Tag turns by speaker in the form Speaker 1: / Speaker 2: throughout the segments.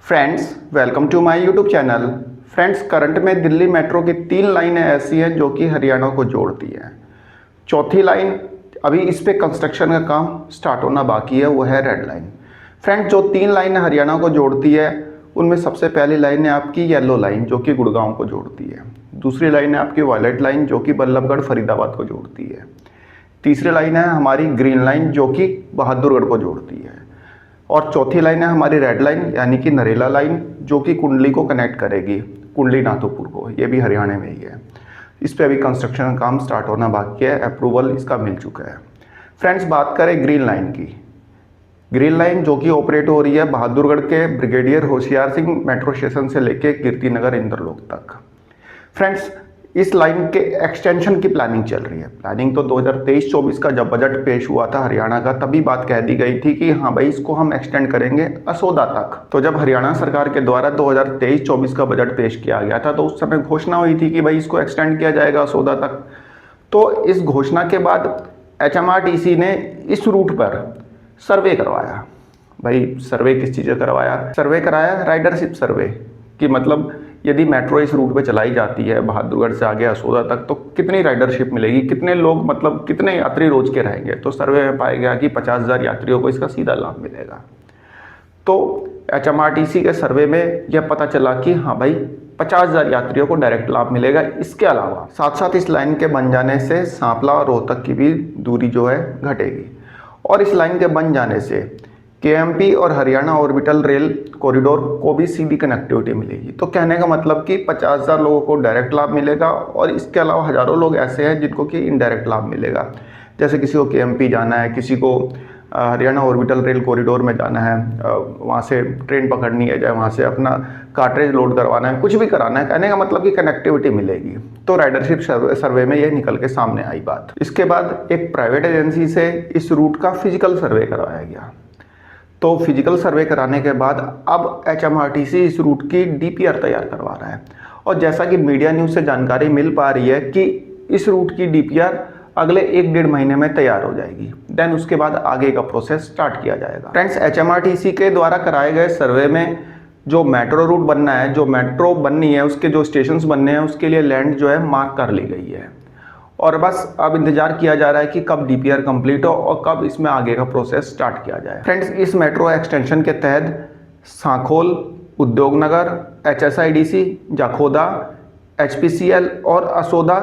Speaker 1: Friends, welcome to my YouTube channel. Friends, current में Delhi metro की 3 लाइनें ऐसी हैं जो कि हरियाणा को जोड़ती हैं। चौथी लाइन अभी इस पे कंस्ट्रक्शन का काम स्टार्ट होना बाकी है, वो है रेड लाइन। फ्रेंड्स, जो 3 लाइनें हरियाणा को जोड़ती है उनमें सबसे पहली लाइन है आपकी येलो लाइन जो कि गुड़गांव को जोड़ती है। दूसरी लाइन है आपकी वायलेट लाइन जो कि बल्लभगढ़ फरीदाबाद को जोड़ती है। तीसरी लाइन है हमारी ग्रीन लाइन जो कि बहादुरगढ़ को जोड़ती है। और चौथी लाइन है हमारी रेड लाइन यानी कि नरेला लाइन जो कि कुंडली को कनेक्ट करेगी, कुंडली नाथोपुर को। ये भी हरियाणा में ही है। इस पे अभी कंस्ट्रक्शन का काम स्टार्ट होना बाकी है, अप्रूवल इसका मिल चुका है। फ्रेंड्स, बात करें ग्रीन लाइन की। ग्रीन लाइन जो कि ऑपरेट हो रही है बहादुरगढ़ के brigadier Hoshiyar Singh metro station से लेके कीर्ति नगर इंद्रलोक तक। फ्रेंड्स, इस लाइन के एक्सटेंशन की प्लानिंग चल रही है। प्लानिंग तो 2023-24 का जब बजट पेश हुआ था हरियाणा का, तभी बात कह दी गई थी कि हाँ भाई इसको हम एक्सटेंड करेंगे असोदा तक। तो जब हरियाणा सरकार के द्वारा 2023-24 का बजट पेश किया गया था तो उस समय घोषणा हुई थी कि भाई इसको एक्सटेंड किया जाएगा असोदा तक। तो इस घोषणा के बाद HMRTC ने इस रूट पर सर्वे करवाया। भाई सर्वे किस चीज़ का करवाया? सर्वे कराया राइडरशिप सर्वे कि मतलब यदि मेट्रो इस रूट पे चलाई जाती है बहादुरगढ़ से आगे असोदा तक तो कितनी राइडरशिप मिलेगी, कितने लोग मतलब कितने यात्री रोज के रहेंगे। तो सर्वे में पाया गया कि 50,000 यात्रियों को इसका सीधा लाभ मिलेगा। तो HMRTC के सर्वे में यह पता चला कि हाँ भाई 50,000 यात्रियों को डायरेक्ट लाभ मिलेगा। इसके अलावा साथ साथ इस लाइन के बन जाने से सांपला और रोहतक की भी दूरी जो है घटेगी। और इस लाइन के बन जाने से KMP और हरियाणा ऑर्बिटल रेल कॉरिडोर को भी सीधी कनेक्टिविटी मिलेगी। तो कहने का मतलब कि 50,000 लोगों को डायरेक्ट लाभ मिलेगा और इसके अलावा हज़ारों लोग ऐसे हैं जिनको कि इनडायरेक्ट लाभ मिलेगा। जैसे किसी को KMP जाना है, किसी को हरियाणा ऑर्बिटल रेल कॉरिडोर में जाना है, वहाँ से ट्रेन पकड़नी है, चाहे वहाँ से अपना कार्ट्रेज लोड करवाना है, कुछ भी कराना है। कहने का मतलब कि कनेक्टिविटी मिलेगी। तो राइडरशिप सर्वे में ये निकल के सामने आई बात। इसके बाद एक प्राइवेट एजेंसी से इस रूट का फिजिकल सर्वे करवाया गया। तो फिजिकल सर्वे कराने के बाद अब HMRTC इस रूट की DPR तैयार करवा रहा है। और जैसा कि मीडिया न्यूज़ से जानकारी मिल पा रही है कि इस रूट की DPR अगले 1-1.5 महीने में तैयार हो जाएगी। देन उसके बाद आगे का प्रोसेस स्टार्ट किया जाएगा। फ्रेंड्स, HMRTC के द्वारा कराए गए सर्वे में जो मेट्रो रूट बनना है, जो मेट्रो बननी है, उसके जो स्टेशंस बनने हैं उसके लिए लैंड जो है मार्क कर ली गई है। और बस अब इंतजार किया जा रहा है कि कब DPR कंप्लीट हो और कब इसमें आगे का प्रोसेस स्टार्ट किया जाए। फ्रेंड्स, इस मेट्रो एक्सटेंशन के तहत सांखोल, उद्योगनगर, HSIDC, जाखोदा, HPCL और असोदा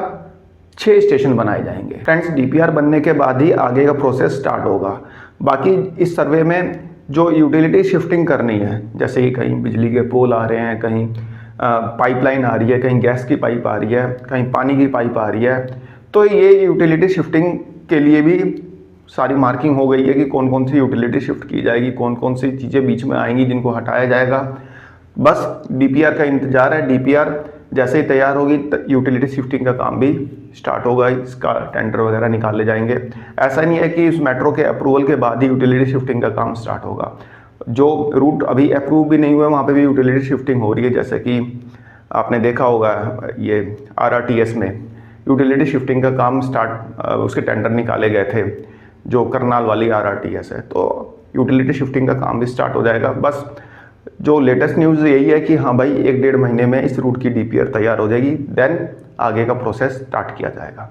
Speaker 1: 6 स्टेशन बनाए जाएंगे। फ्रेंड्स, DPR बनने के बाद ही आगे का प्रोसेस स्टार्ट होगा। बाकी इस सर्वे में जो यूटिलिटी शिफ्टिंग करनी है, जैसे कि कहीं बिजली के पोल आ रहे हैं, कहीं पाइपलाइन आ रही है, कहीं गैस की पाइप आ रही है, कहीं पानी की पाइप आ रही है, तो ये यूटिलिटी शिफ्टिंग के लिए भी सारी मार्किंग हो गई है कि कौन कौन सी यूटिलिटी शिफ्ट की जाएगी, कौन कौन सी चीज़ें बीच में आएंगी जिनको हटाया जाएगा। बस DPR का इंतजार है। DPR जैसे ही तैयार होगी यूटिलिटी शिफ्टिंग का काम भी स्टार्ट होगा, इसका टेंडर वगैरह निकाले जाएंगे। ऐसा नहीं है कि इस मेट्रो के अप्रूवल के बाद ही यूटिलिटी शिफ्टिंग का काम स्टार्ट होगा। जो रूट अभी अप्रूव भी नहीं हुए वहाँ पे भी यूटिलिटी शिफ्टिंग हो रही है। जैसे कि आपने देखा होगा ये RRTS में यूटिलिटी शिफ्टिंग का काम उसके टेंडर निकाले गए थे, जो करनाल वाली RRTS है। तो यूटिलिटी शिफ्टिंग का काम भी स्टार्ट हो जाएगा। बस जो लेटेस्ट न्यूज़ यही है कि हाँ भाई 1-1.5 महीने में इस रूट की DPR तैयार हो जाएगी। देन आगे का प्रोसेस स्टार्ट किया जाएगा।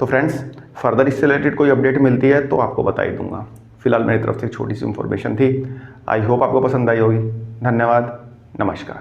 Speaker 1: तो फ्रेंड्स, फर्दर इससे रिलेटेड कोई अपडेट मिलती है तो आपको बता ही दूंगा। फिलहाल मेरी तरफ से एक छोटी सी इन्फॉर्मेशन थी। आई होप आपको पसंद आई होगी। धन्यवाद, नमस्कार।